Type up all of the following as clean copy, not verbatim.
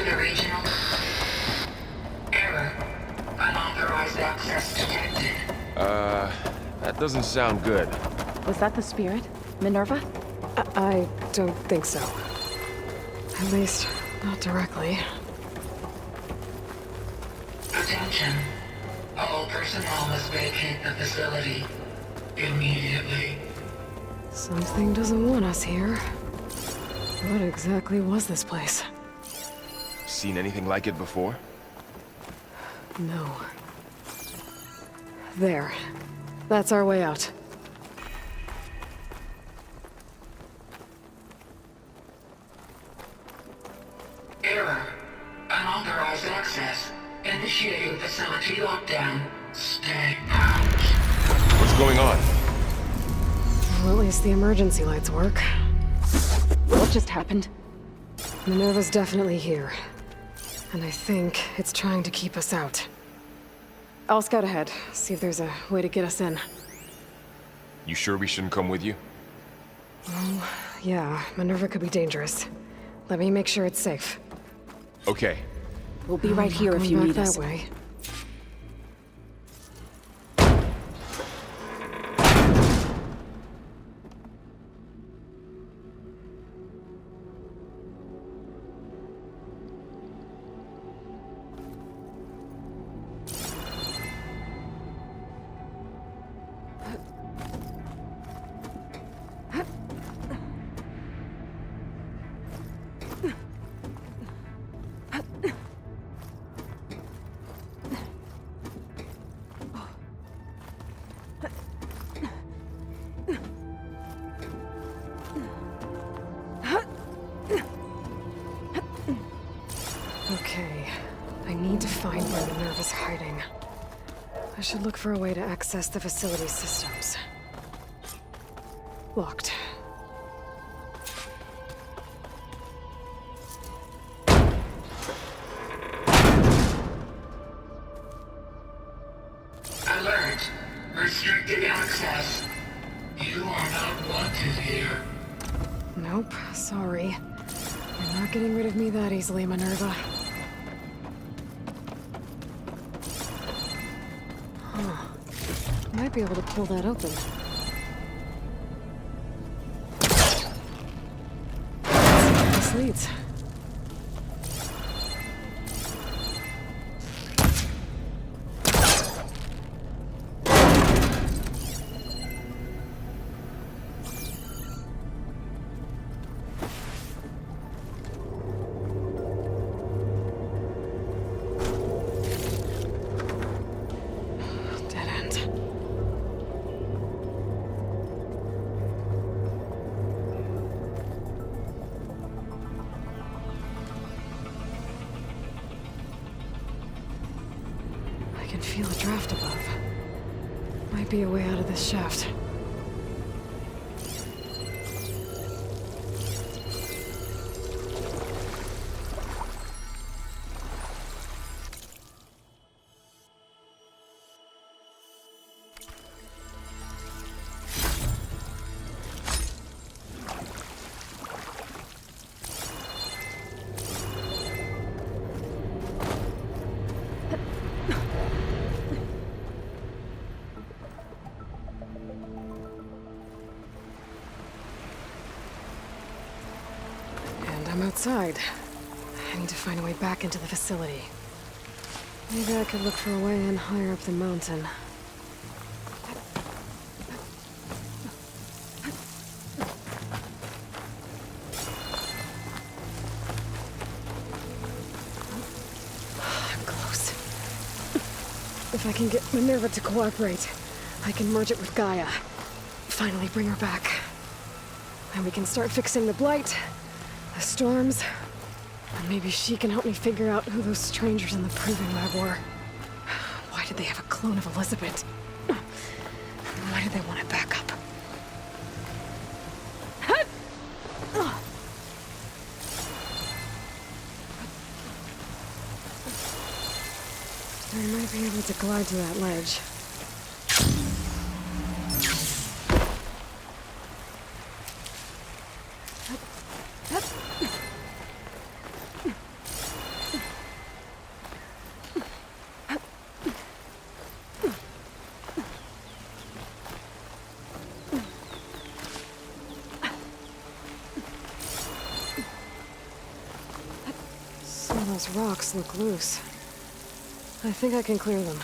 to the regional. Error. Unauthorized access detected. That doesn't sound good. Was that the spirit? Minerva? I don't think so. At least, not directly. Attention. All personnel must vacate the facility. Immediately. Something doesn't want us here. What exactly was this place? Seen anything like it before? No. There. That's our way out. Error. Unauthorized access. Initiating facility lockdown. Stay out. What's going on? Well, at least the emergency lights work. What just happened? Minerva's definitely here. And I think it's trying to keep us out. I'll scout ahead, see if there's a way to get us in. You sure we shouldn't come with you? Oh, yeah, Minerva could be dangerous. Let me make sure it's safe. Okay. We'll be right here if you Going need back us. that way. Okay, I need to find where Minerva's hiding. I should look for a way to access the facility systems. Locked. Alert. Restricted access. You are not wanted here. Nope, sorry. You're not getting rid of me that easily, Minerva. Huh. Might be able to pull that open. Let's see where this leads. Dead end. I can feel a draft above. Might be a way out of this shaft. And I'm outside. I need to find a way back into the facility. Maybe I could look for a way in higher up the mountain. I'm close. If I can get Minerva to cooperate, I can merge it with Gaia. Finally bring her back. And we can start fixing the blight, the storms, and maybe she can help me figure out who those strangers in the proving lab were. Why did they have a clone of Elizabeth? Why did they want it back up? I might be able to glide to that ledge. Those rocks look loose. I think I can clear them.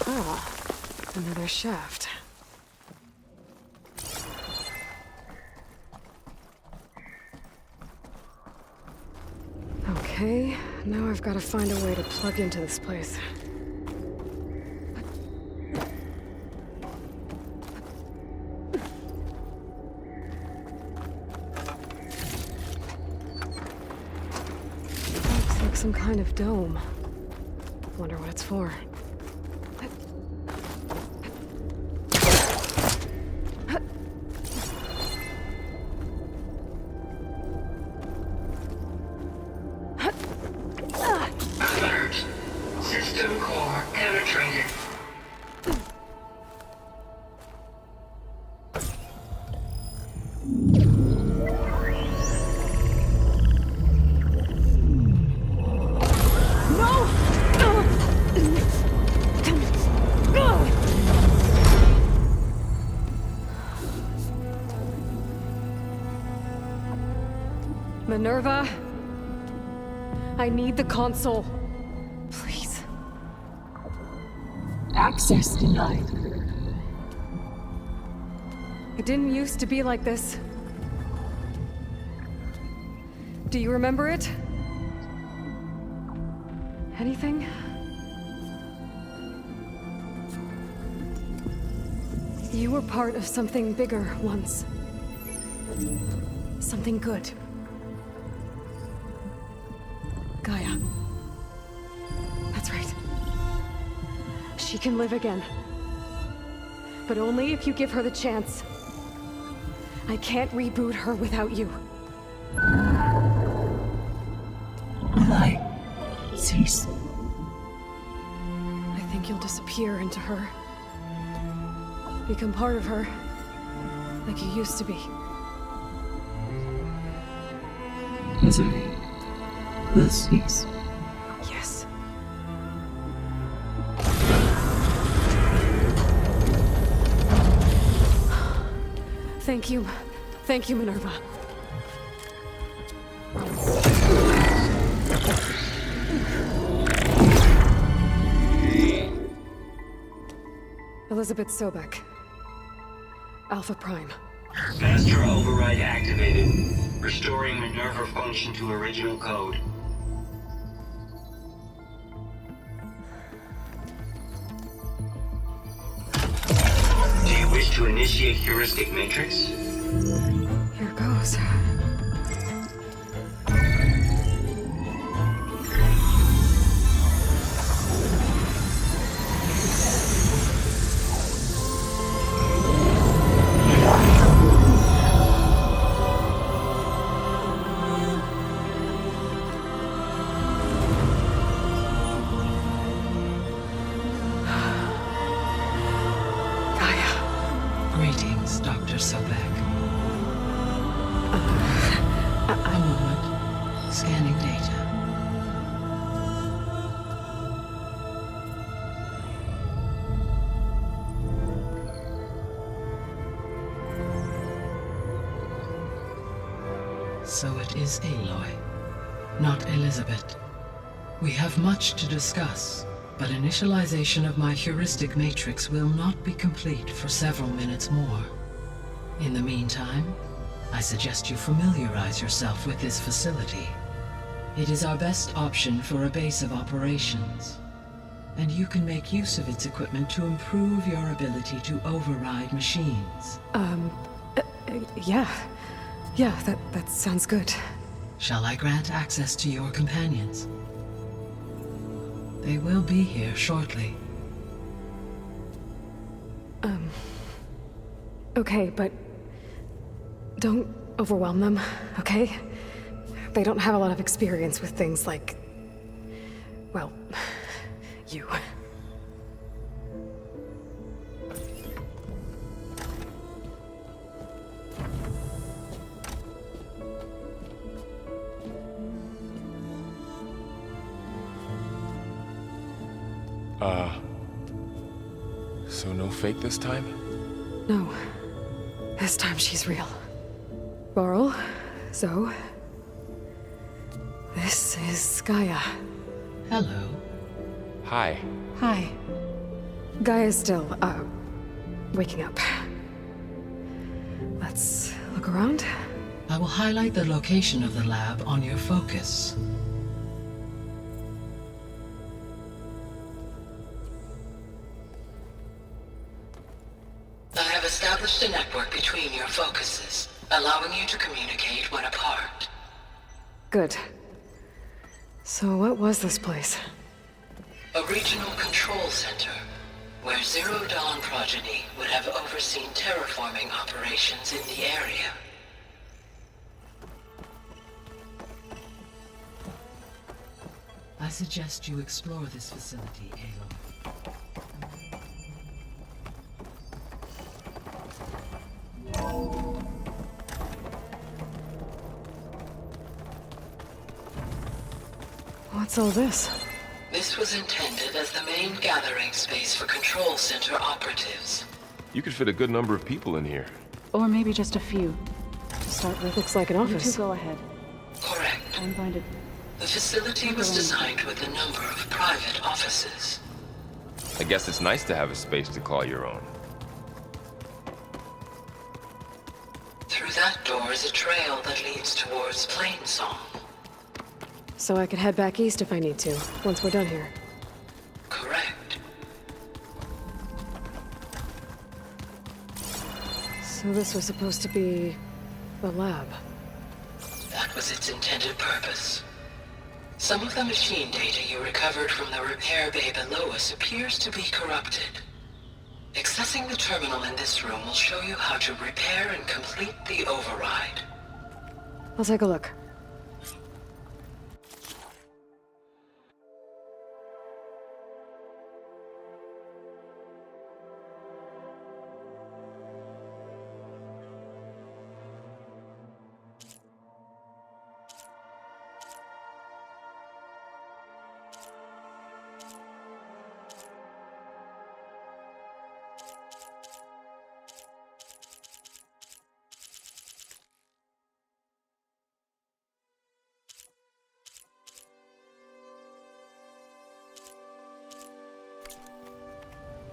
Ah, another shaft. Okay, now I've got to find a way to plug into this place. Looks like some kind of dome. Wonder what it's for. Alert. System core penetrated. Minerva, I need the console. Please. Access denied. It didn't used to be like this. Do you remember it? Anything? You were part of something bigger once. Something good. Gaia. That's right. She can live again. But only if you give her the chance. I can't reboot her without you. Lie. Cease. I think you'll disappear into her. Become part of her. Like you used to be. Misery will cease. Yes. Thank you. Thank you, Minerva. Elizabeth Sobek. Alpha Prime. Master override activated. Restoring Minerva function to original code. Do you wish to initiate heuristic matrix? Here goes. Greetings, Dr. Sobek. A moment. Scanning data. So it is Aloy, not Elizabeth. We have much to discuss, but initialization of my heuristic matrix will not be complete for several minutes more. In the meantime, I suggest you familiarize yourself with this facility. It is our best option for a base of operations, and you can make use of its equipment to improve your ability to override machines. Yeah. Yeah, that sounds good. Shall I grant access to your companions? They will be here shortly. Okay, but don't overwhelm them, okay? They don't have a lot of experience with things like, well, you. So no fake this time? No. This time she's real. Barl, so... This is Gaia. Hello. Hi. Hi. Gaia's still, waking up. Let's look around. I will highlight the location of the lab on your focus. I have established a network between your focuses, allowing you to communicate when apart. Good. So what was this place? A regional control center, where Zero Dawn progeny would have overseen terraforming operations in the area. I suggest you explore this facility, Aloy. What's all this? This was intended as the main gathering space for control center operatives. You could fit a good number of people in here. Or maybe just a few. To start with. Looks like an You two office. go ahead. Correct. I'm going to... The facility was designed with a number of private offices. I guess it's nice to have a space to call your own. Through that door is a trail that leads towards Plainsong. So I could head back east if I need to, once we're done here. Correct. So this was supposed to be... the lab. That was its intended purpose. Some of the machine data you recovered from the repair bay below us appears to be corrupted. Accessing the terminal in this room will show you how to repair and complete the override. I'll take a look.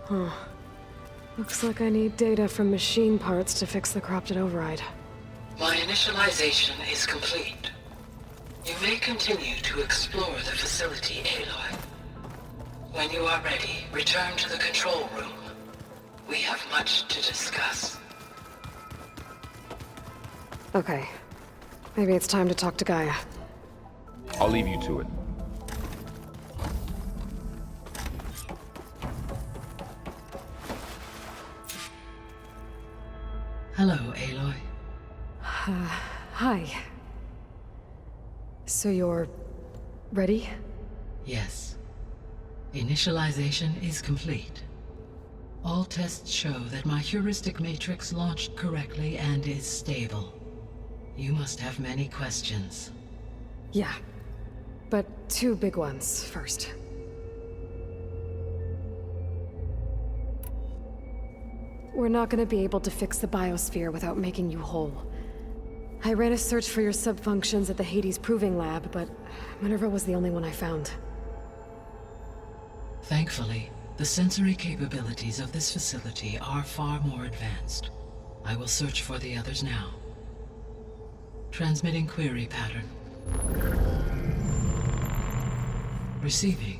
Huh. Looks like I need data from machine parts to fix the corrupted override. My initialization is complete. You may continue to explore the facility, Aloy. When you are ready, return to the control room. We have much to discuss. Okay. Maybe it's time to talk to Gaia. I'll leave you to it. Hello, Aloy. Hi. So you're... ready? Yes. Initialization is complete. All tests show that my heuristic matrix launched correctly and is stable. You must have many questions. Yeah. But two big ones first. We're not gonna be able to fix the biosphere without making you whole. I ran a search for your sub-functions at the Hades Proving Lab, but Minerva was the only one I found. Thankfully, the sensory capabilities of this facility are far more advanced. I will search for the others now. Transmitting query pattern. Receiving.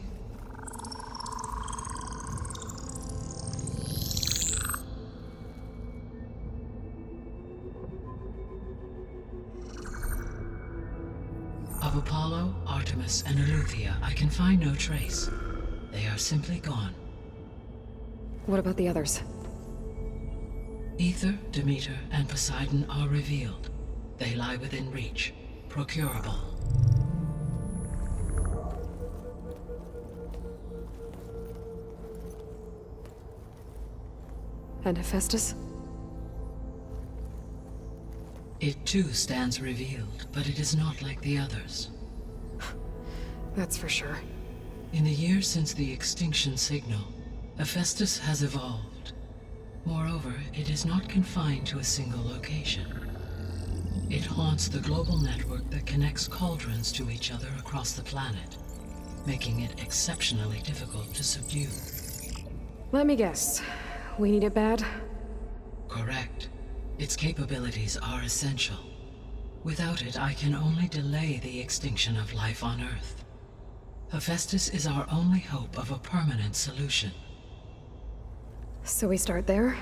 Of Apollo, Artemis, and Eleuthia, I can find no trace. They are simply gone. What about the others? Ether, Demeter, and Poseidon are revealed. They lie within reach, procurable. And Hephaestus? It too stands revealed, but it is not like the others. That's for sure. In the years since the extinction signal, Hephaestus has evolved. Moreover, it is not confined to a single location. It haunts the global network that connects cauldrons to each other across the planet, making it exceptionally difficult to subdue. Let me guess. We need it bad? Correct. Its capabilities are essential. Without it, I can only delay the extinction of life on Earth. Hephaestus is our only hope of a permanent solution. So we start there?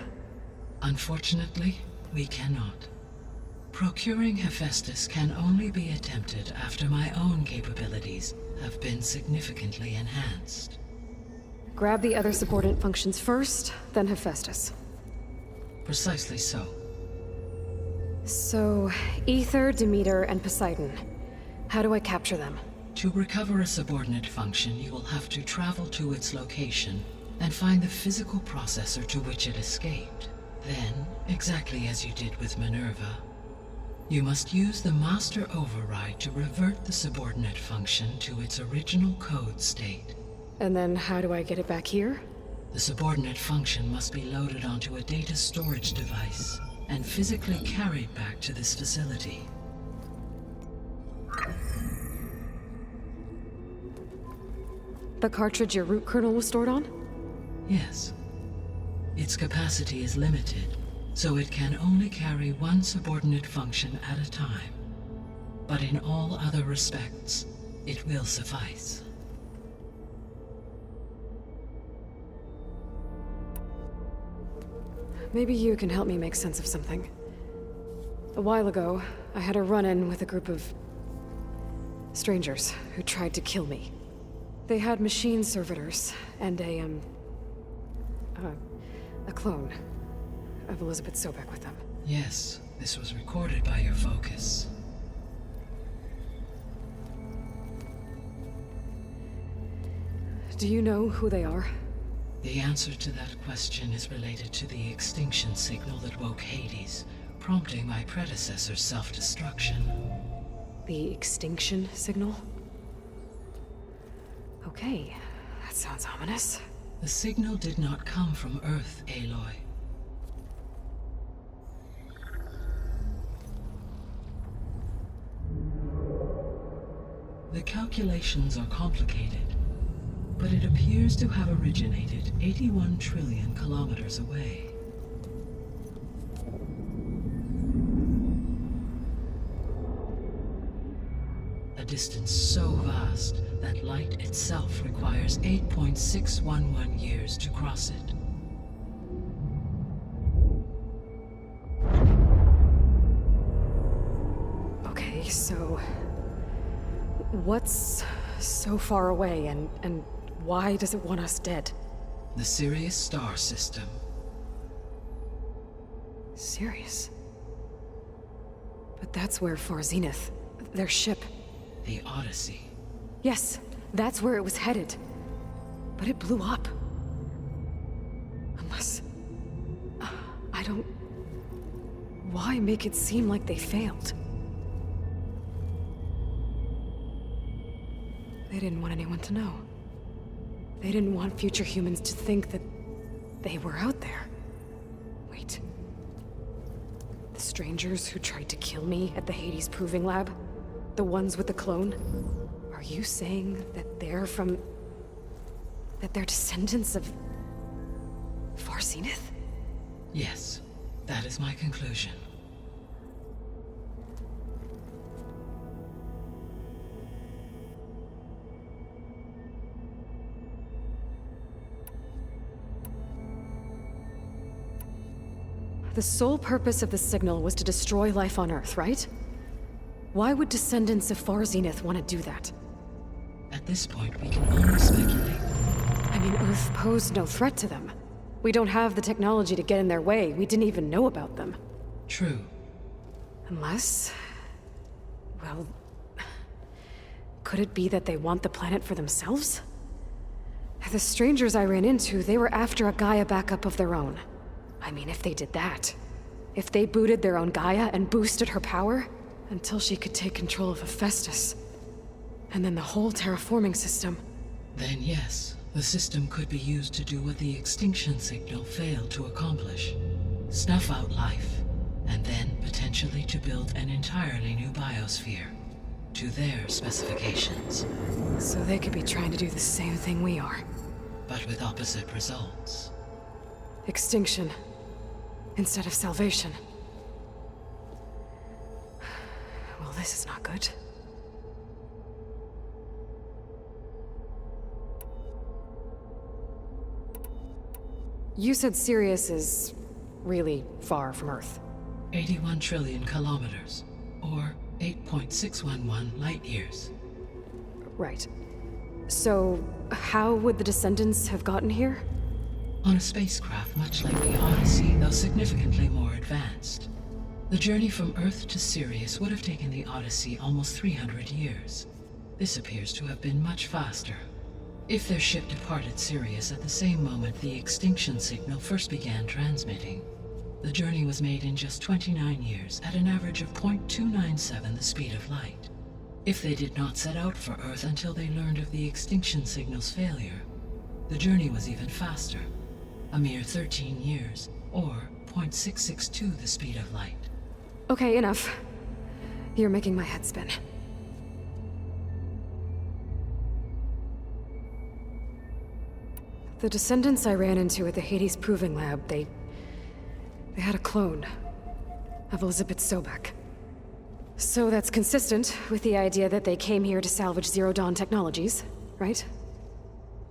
Unfortunately, we cannot. Procuring Hephaestus can only be attempted after my own capabilities have been significantly enhanced. Grab the other subordinate functions first, then Hephaestus. Precisely so. So, Ether, Demeter, and Poseidon. How do I capture them? To recover a subordinate function, you will have to travel to its location and find the physical processor to which it escaped. Then, exactly as you did with Minerva, you must use the master override to revert the subordinate function to its original code state. And then how do I get it back here? The subordinate function must be loaded onto a data storage device and physically carried back to this facility. The cartridge your root kernel was stored on? Yes. Its capacity is limited, so it can only carry one subordinate function at a time. But in all other respects, it will suffice. Maybe you can help me make sense of something. A while ago, I had a run-in with a group of strangers who tried to kill me. They had machine servitors and a clone of Elizabeth Sobek with them. Yes, this was recorded by your focus. Do you know who they are? The answer to that question is related to the extinction signal that woke Hades, prompting my predecessor's self-destruction. The extinction signal? Okay, that sounds ominous. The signal did not come from Earth, Aloy. The calculations are complicated, but it appears to have originated 81 trillion kilometers away. A distance so vast that light itself requires 8.611 years to cross it. Okay, so what's so far away and why does it want us dead? The Sirius star system. Sirius? But that's where Far Zenith, their ship. The Odyssey. Yes, that's where it was headed. But it blew up. Unless... I don't... Why make it seem like they failed? They didn't want anyone to know. They didn't want future humans to think that they were out there. Wait. The strangers who tried to kill me at the Hades Proving Lab? The ones with the clone? Are you saying that they're from... that they're descendants of... Far Zenith? Yes, that is my conclusion. The sole purpose of the signal was to destroy life on Earth, right? Why would descendants of Far Zenith want to do that? At this point, we can only speculate. I mean, Earth posed no threat to them. We don't have the technology to get in their way. We didn't even know about them. True. Unless... well... could it be that they want the planet for themselves? The strangers I ran into, they were after a Gaia backup of their own. I mean, if they did that... if they booted their own Gaia and boosted her power... until she could take control of Hephaestus. And then the whole terraforming system. Then yes, the system could be used to do what the extinction signal failed to accomplish. Snuff out life, and then potentially to built an entirely new biosphere, to their specifications. So they could be trying to do the same thing we are. But with opposite results. Extinction instead of salvation. Well, this is not good. You said Sirius is really far from Earth. 81 trillion kilometers, or 8.611 light years. Right. So, how would the descendants have gotten here? On a spacecraft much like the Odyssey, though significantly more advanced. The journey from Earth to Sirius would have taken the Odyssey almost 300 years. This appears to have been much faster. If their ship departed Sirius at the same moment the extinction signal first began transmitting, the journey was made in just 29 years at an average of 0.297 the speed of light. If they did not set out for Earth until they learned of the extinction signal's failure, the journey was even faster, a mere 13 years, or 0.662 the speed of light. Okay, enough. You're making my head spin. The descendants I ran into at the Hades Proving Lab, they had a clone of Elizabeth Sobek. So that's consistent with the idea that they came here to salvage Zero Dawn technologies, right?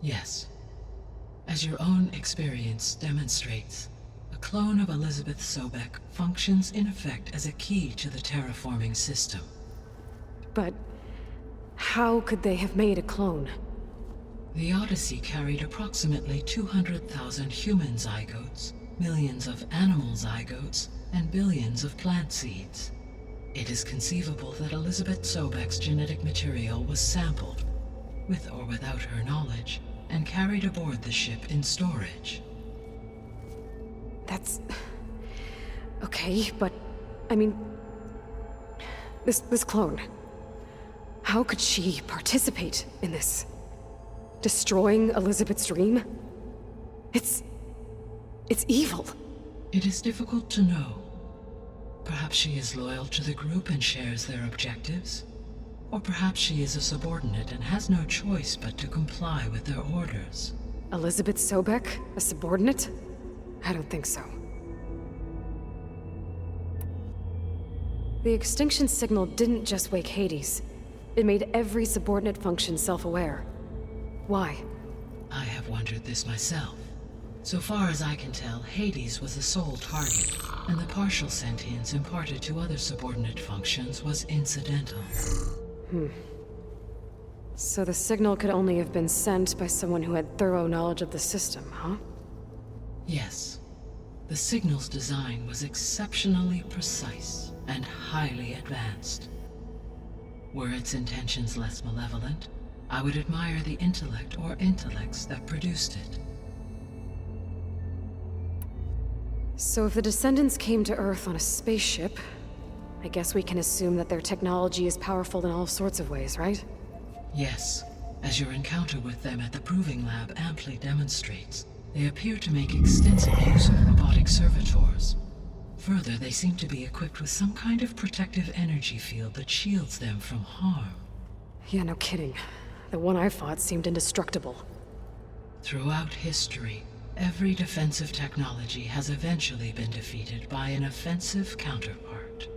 Yes. As your own experience demonstrates, a clone of Elizabeth Sobek functions in effect as a key to the terraforming system. But how could they have made a clone? The Odyssey carried approximately 200,000 human zygotes, millions of animal zygotes, and billions of plant seeds. It is conceivable that Elizabeth Sobek's genetic material was sampled, with or without her knowledge, and carried aboard the ship in storage. That's... okay, but... I mean... This clone... How could she participate in this? Destroying Elizabeth's dream? It's evil. It is difficult to know. Perhaps she is loyal to the group and shares their objectives. Or perhaps she is a subordinate and has no choice but to comply with their orders. Elizabeth Sobek? A subordinate? I don't think so. The extinction signal didn't just wake Hades. It made every subordinate function self-aware. Why? I have wondered this myself. So far as I can tell, Hades was the sole target, and the partial sentience imparted to other subordinate functions was incidental. So the signal could only have been sent by someone who had thorough knowledge of the system, huh? Yes. The signal's design was exceptionally precise and highly advanced. Were its intentions less malevolent, I would admire the intellect or intellects that produced it. So if the descendants came to Earth on a spaceship, I guess we can assume that their technology is powerful in all sorts of ways, right? Yes. As your encounter with them at the Proving Lab amply demonstrates, they appear to make extensive use of robotic servitors. Further, they seem to be equipped with some kind of protective energy field that shields them from harm. Yeah, no kidding. The one I fought seemed indestructible. Throughout history, every defensive technology has eventually been defeated by an offensive counterpart.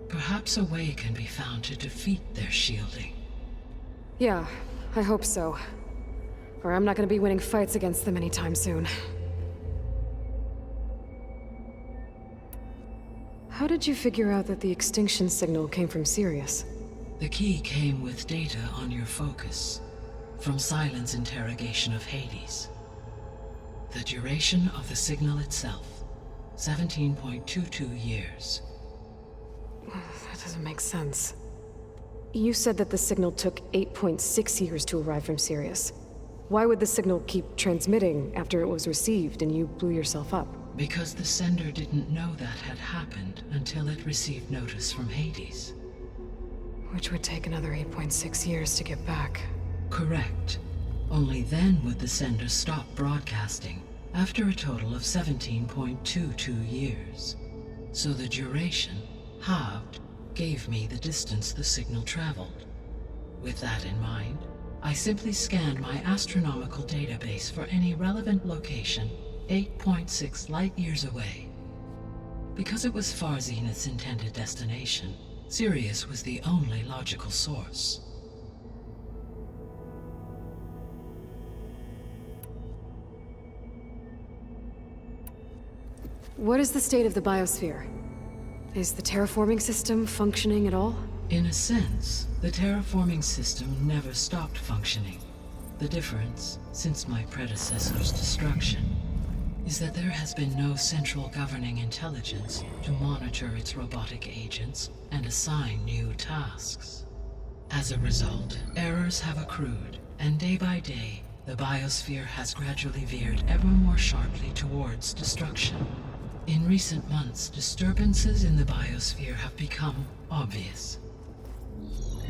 Perhaps a way can be found to defeat their shielding. Yeah, I hope so. Or I'm not gonna be winning fights against them anytime soon. How did you figure out that the extinction signal came from Sirius? The key came with data on your focus, from Silent's interrogation of Hades. The duration of the signal itself, 17.22 years. That doesn't make sense. You said that the signal took 8.6 years to arrive from Sirius. Why would the signal keep transmitting after it was received and you blew yourself up? Because the sender didn't know that had happened until it received notice from Hades. Which would take another 8.6 years to get back. Correct. Only then would the sender stop broadcasting, after a total of 17.22 years. So the duration, halved, gave me the distance the signal traveled. With that in mind, I simply scanned my astronomical database for any relevant location 8.6 light-years away. Because it was Far Zenith's intended destination, Sirius was the only logical source. What is the state of the biosphere? Is the terraforming system functioning at all? In a sense, the terraforming system never stopped functioning. The difference, since my predecessor's destruction, is that there has been no central governing intelligence to monitor its robotic agents and assign new tasks. As a result, errors have accrued, and day by day, the biosphere has gradually veered ever more sharply towards destruction. In recent months, disturbances in the biosphere have become obvious.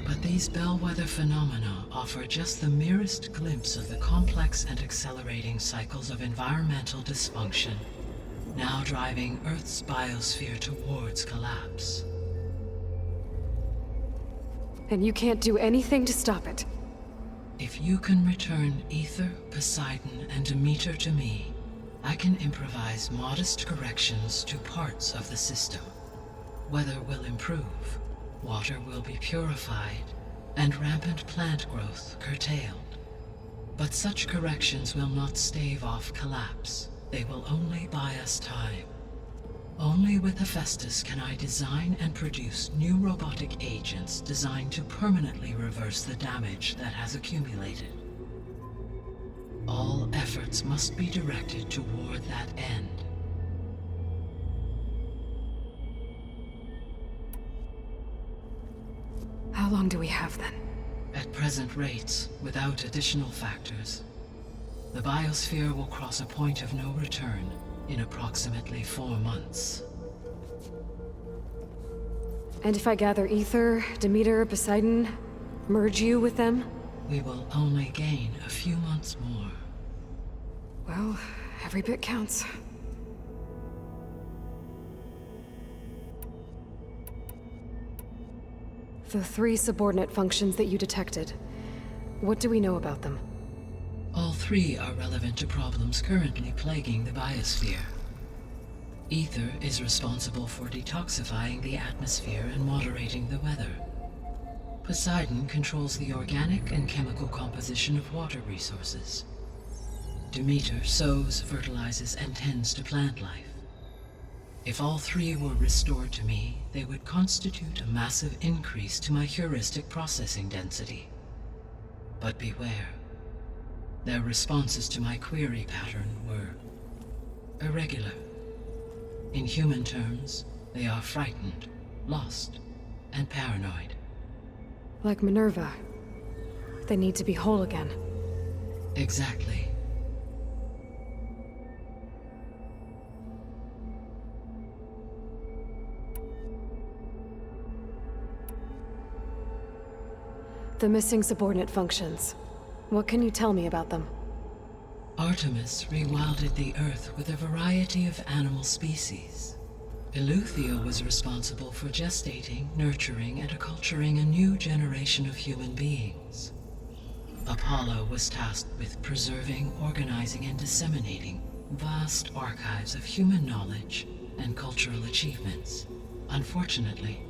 But these bellwether phenomena offer just the merest glimpse of the complex and accelerating cycles of environmental dysfunction, now driving Earth's biosphere towards collapse. And you can't do anything to stop it? If you can return Ether, Poseidon, and Demeter to me, I can improvise modest corrections to parts of the system. Weather will improve, water will be purified, and rampant plant growth curtailed. But such corrections will not stave off collapse. They will only buy us time. Only with Hephaestus can I design and produce new robotic agents designed to permanently reverse the damage that has accumulated. All efforts must be directed toward that end. How long do we have then? At present rates, without additional factors, the biosphere will cross a point of no return in approximately 4 months. And if I gather Ether, Demeter, Poseidon, merge you with them? We will only gain a few months more. Well, every bit counts. The 3 subordinate functions that you detected, what do we know about them? All 3 are relevant to problems currently plaguing the biosphere. Ether is responsible for detoxifying the atmosphere and moderating the weather. Poseidon controls the organic and chemical composition of water resources. Demeter sows, fertilizes, and tends to plant life. If all 3 were restored to me, they would constitute a massive increase to my heuristic processing density. But beware. Their responses to my query pattern were irregular. In human terms, they are frightened, lost, and paranoid. Like Minerva. They need to be whole again. Exactly. The missing subordinate functions. What can you tell me about them? Artemis rewilded the Earth with a variety of animal species. Eleuthia was responsible for gestating, nurturing, and acculturating a new generation of human beings. Apollo was tasked with preserving, organizing, and disseminating vast archives of human knowledge and cultural achievements. Unfortunately,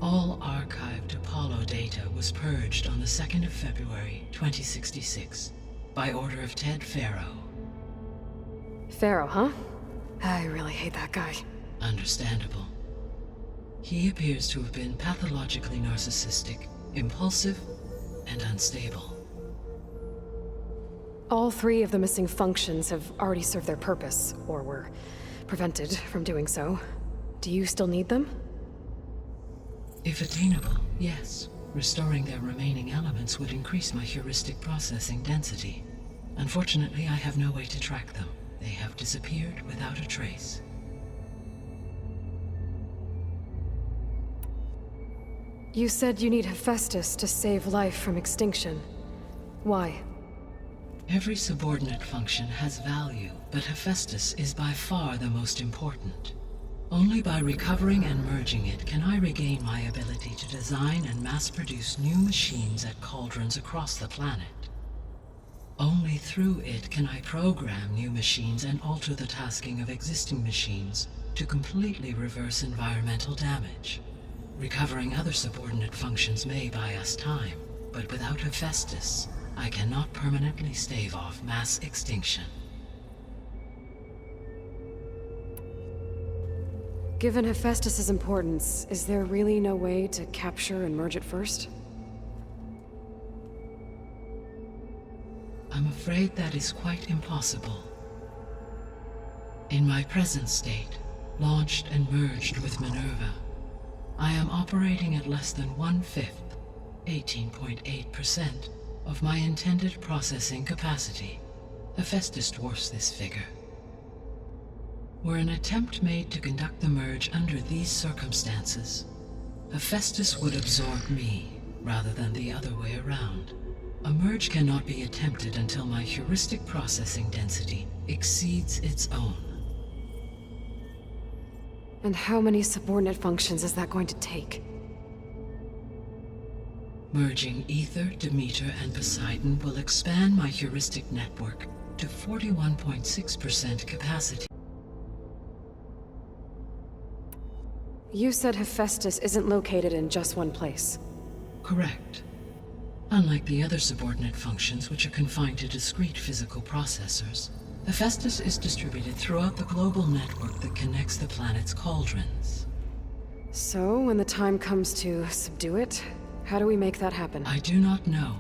all archived Apollo data was purged on the 2nd of February, 2066, by order of Ted Faro. Pharaoh, huh? I really hate that guy. Understandable. He appears to have been pathologically narcissistic, impulsive, and unstable. All 3 of the missing functions have already served their purpose, or were prevented from doing so. Do you still need them? If attainable, yes. Restoring their remaining elements would increase my heuristic processing density. Unfortunately, I have no way to track them. They have disappeared without a trace. You said you need Hephaestus to save life from extinction. Why? Every subordinate function has value, but Hephaestus is by far the most important. Only by recovering and merging it can I regain my ability to design and mass-produce new machines at cauldrons across the planet. Only through it can I program new machines and alter the tasking of existing machines to completely reverse environmental damage. Recovering other subordinate functions may buy us time, but without Hephaestus, I cannot permanently stave off mass extinction. Given Hephaestus's importance, is there really no way to capture and merge it first? I'm afraid that is quite impossible. In my present state, launched and merged with Minerva, I am operating at less than 1/5, 18.8%, of my intended processing capacity. Hephaestus dwarfs this figure. Were an attempt made to conduct the merge under these circumstances, Hephaestus would absorb me, rather than the other way around. A merge cannot be attempted until my heuristic processing density exceeds its own. And how many subordinate functions is that going to take? Merging Ether, Demeter, and Poseidon will expand my heuristic network to 41.6% capacity. You said Hephaestus isn't located in just one place. Correct. Unlike the other subordinate functions, which are confined to discrete physical processors, Hephaestus is distributed throughout the global network that connects the planet's cauldrons. So, when the time comes to subdue it, how do we make that happen? I do not know.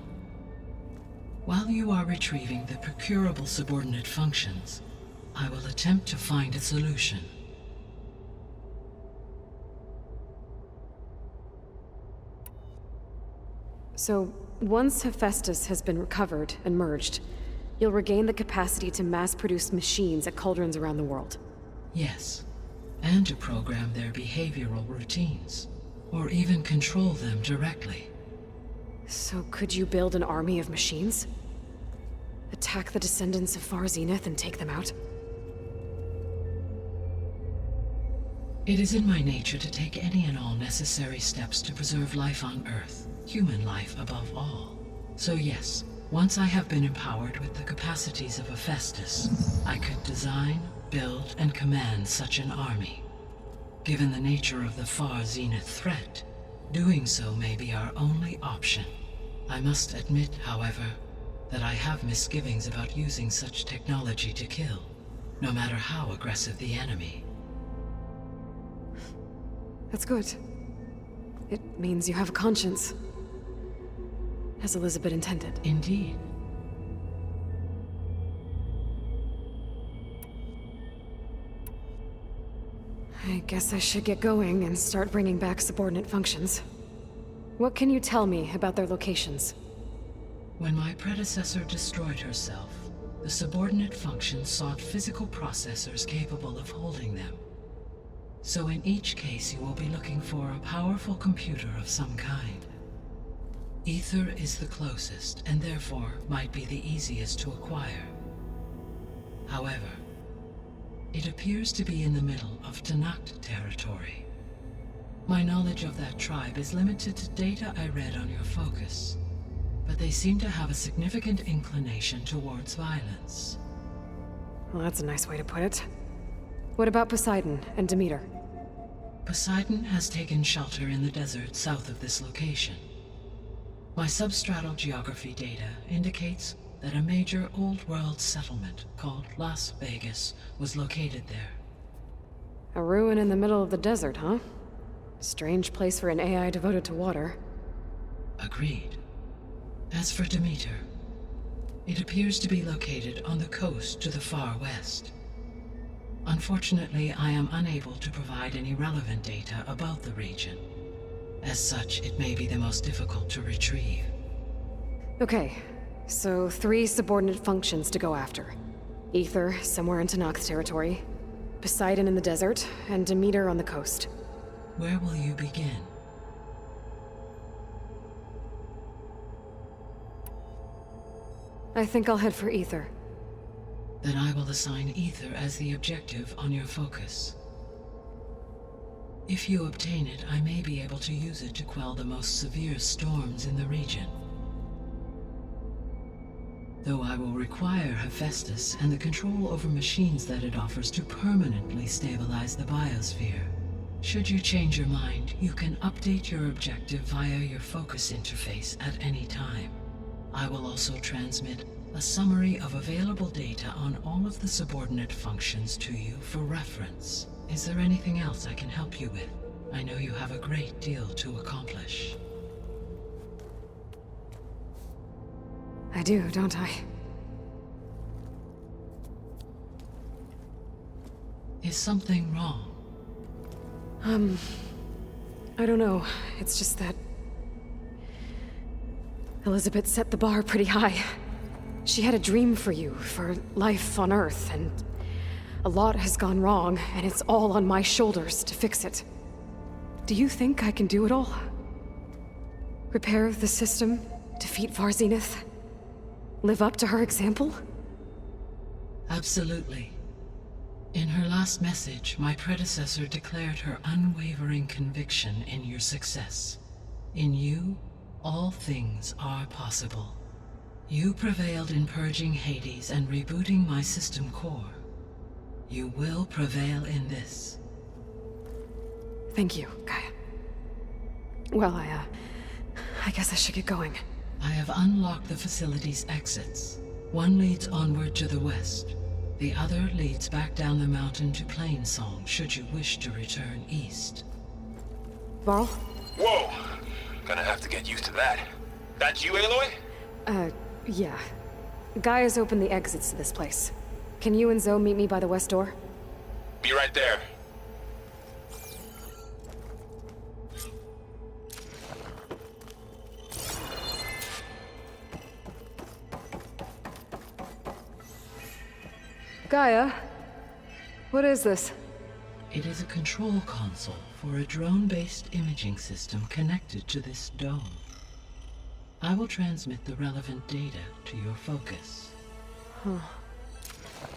While you are retrieving the procurable subordinate functions, I will attempt to find a solution. So, once Hephaestus has been recovered and merged, you'll regain the capacity to mass-produce machines at cauldrons around the world. Yes, and to program their behavioral routines, or even control them directly. So could you build an army of machines? Attack the descendants of Far Zenith and take them out? It is in my nature to take any and all necessary steps to preserve life on Earth, human life above all. So yes, once I have been empowered with the capacities of Hephaestus, I could design, build, and command such an army. Given the nature of the Far Zenith threat, doing so may be our only option. I must admit, however, that I have misgivings about using such technology to kill, no matter how aggressive the enemy. That's good. It means you have a conscience. As Elizabeth intended. Indeed. I guess I should get going and start bringing back subordinate functions. What can you tell me about their locations? When my predecessor destroyed herself, the subordinate functions sought physical processors capable of holding them. So in each case, you will be looking for a powerful computer of some kind. Ether is the closest, and therefore might be the easiest to acquire. However, it appears to be in the middle of tallnecks territory. My knowledge of that tribe is limited to data I read on your focus, but they seem to have a significant inclination towards violence. Well, that's a nice way to put it. What about Poseidon and Demeter? Poseidon has taken shelter in the desert south of this location. My substratal geography data indicates that a major old-world settlement called Las Vegas was located there. A ruin in the middle of the desert, huh? Strange place for an AI devoted to water. Agreed. As for Demeter, it appears to be located on the coast to the far west. Unfortunately, I am unable to provide any relevant data about the region. As such, it may be the most difficult to retrieve. Okay, so 3 subordinate functions to go after. Ether, somewhere in tallnecks territory. Poseidon in the desert, and Demeter on the coast. Where will you begin? I think I'll head for Ether. Then I will assign Ether as the objective on your focus. If you obtain it, I may be able to use it to quell the most severe storms in the region. Though I will require Hephaestus and the control over machines that it offers to permanently stabilize the biosphere. Should you change your mind, you can update your objective via your focus interface at any time. I will also transmit a summary of available data on all of the subordinate functions to you for reference. Is there anything else I can help you with? I know you have a great deal to accomplish. I do, don't I? Is something wrong? I don't know. It's just that Elizabeth set the bar pretty high. She had a dream for you, for life on Earth, and a lot has gone wrong, and it's all on my shoulders to fix it. Do you think I can do it all? Repair the system, defeat Varzenith, live up to her example? Absolutely. In her last message, my predecessor declared her unwavering conviction in your success. In you, all things are possible. You prevailed in purging Hades and rebooting my system core. You will prevail in this. Thank you, Gaia. Well, I guess I should get going. I have unlocked the facility's exits. One leads onward to the west. The other leads back down the mountain to Plainsong, should you wish to return east. Varl? Whoa! Gonna have to get used to that. That's you, Aloy? Yeah. Gaia's opened the exits to this place. Can you and Zoe meet me by the west door? Be right there. Gaia? What is this? It is a control console for a drone-based imaging system connected to this dome. I will transmit the relevant data to your focus.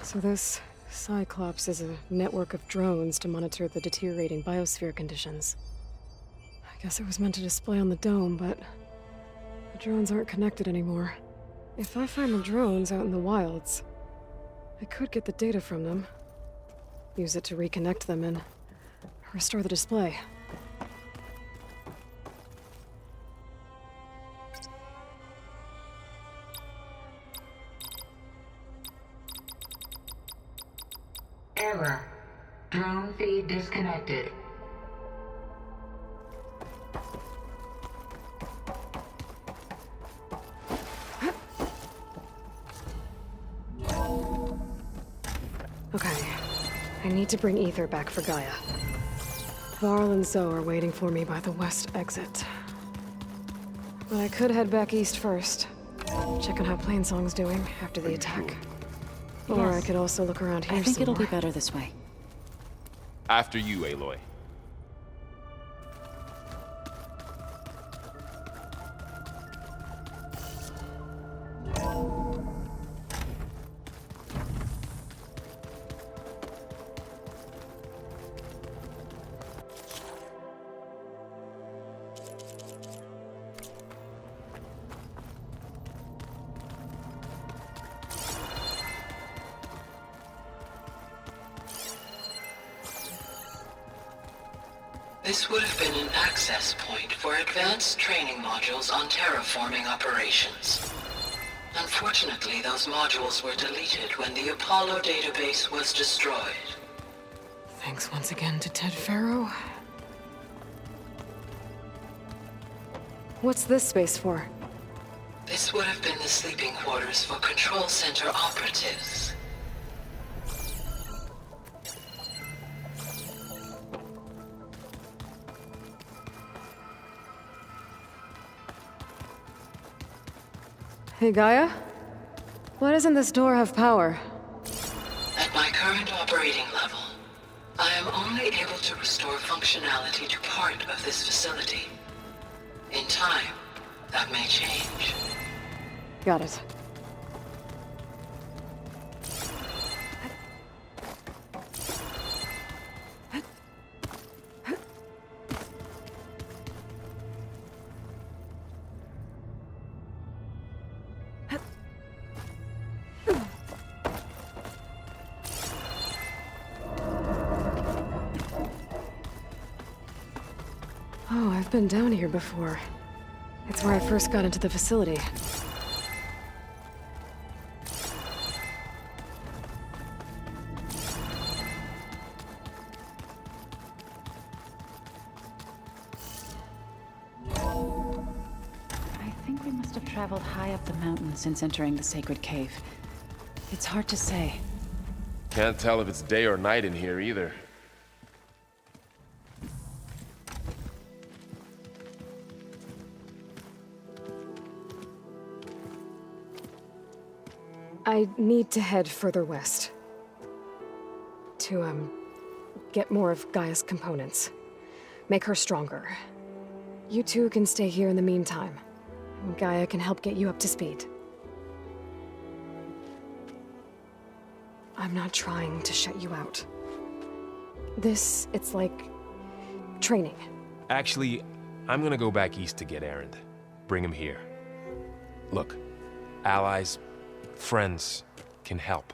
So this Cyclops is a network of drones to monitor the deteriorating biosphere conditions. I guess it was meant to display on the dome, but the drones aren't connected anymore. If I find the drones out in the wilds, I could get the data from them, use it to reconnect them and restore the display. Error. Drone feed disconnected. Okay. I need to bring Ether back for Gaia. Varl and Zoe are waiting for me by the west exit. But I could head back east first. Check on how Plainsong's doing after the attack. Or I could also look around here I think some it'll more. be better this way. After you, Aloy. This would have been an access point for advanced training modules on terraforming operations. Unfortunately, those modules were deleted when the Apollo database was destroyed. Thanks once again to Ted Farrow. What's this space for? This would have been the sleeping quarters for Control Center operatives. Hey, Gaia? Why doesn't this door have power? At my current operating level, I am only able to restore functionality to part of this facility. In time, that may change. Got it. been down here before. It's where I first got into the facility. I think we must have traveled high up the mountain since entering the sacred cave. It's hard to say. Can't tell if it's day or night in here either. I need to head further west. To, get more of Gaia's components. Make her stronger. You two can stay here in the meantime. Gaia can help get you up to speed. I'm not trying to shut you out. It's like training. Actually, I'm gonna go back east to get Errand. Bring him here. Look, allies, friends can help.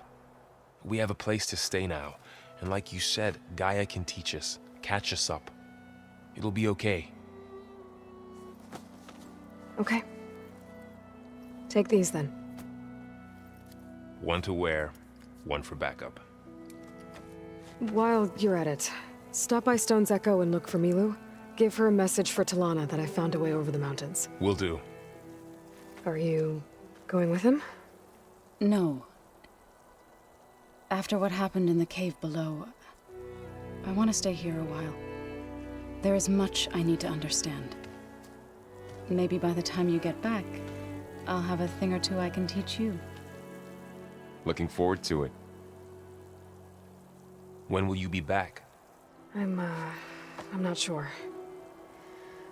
We have a place to stay now, and like you said, Gaia can teach us, catch us up. It'll be okay. Okay. Take these then. One to wear, one for backup. While you're at it, stop by Stone's Echo and look for Milu. Give her a message for Talana that I found a way over the mountains. Will do. Are you going with him? No. After what happened in the cave below, I want to stay here a while. There is much I need to understand. Maybe by the time you get back, I'll have a thing or two I can teach you. Looking forward to it. When will you be back? I'm not sure.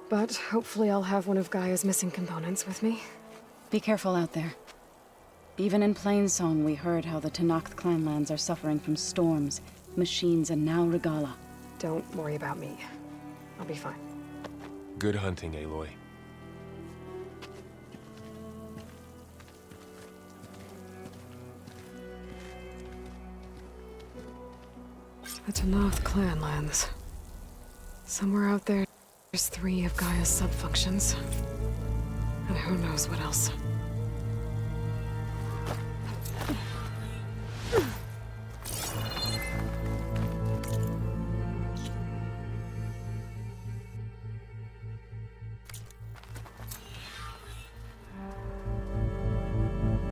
But hopefully I'll have one of Gaia's missing components with me. Be careful out there. Even in Plainsong, we heard how the Tenakth clanlands are suffering from storms, machines, and now Regala. Don't worry about me. I'll be fine. Good hunting, Aloy. The Tenakth clanlands. Somewhere out there, there's 3 of Gaia's sub-functions. And who knows what else.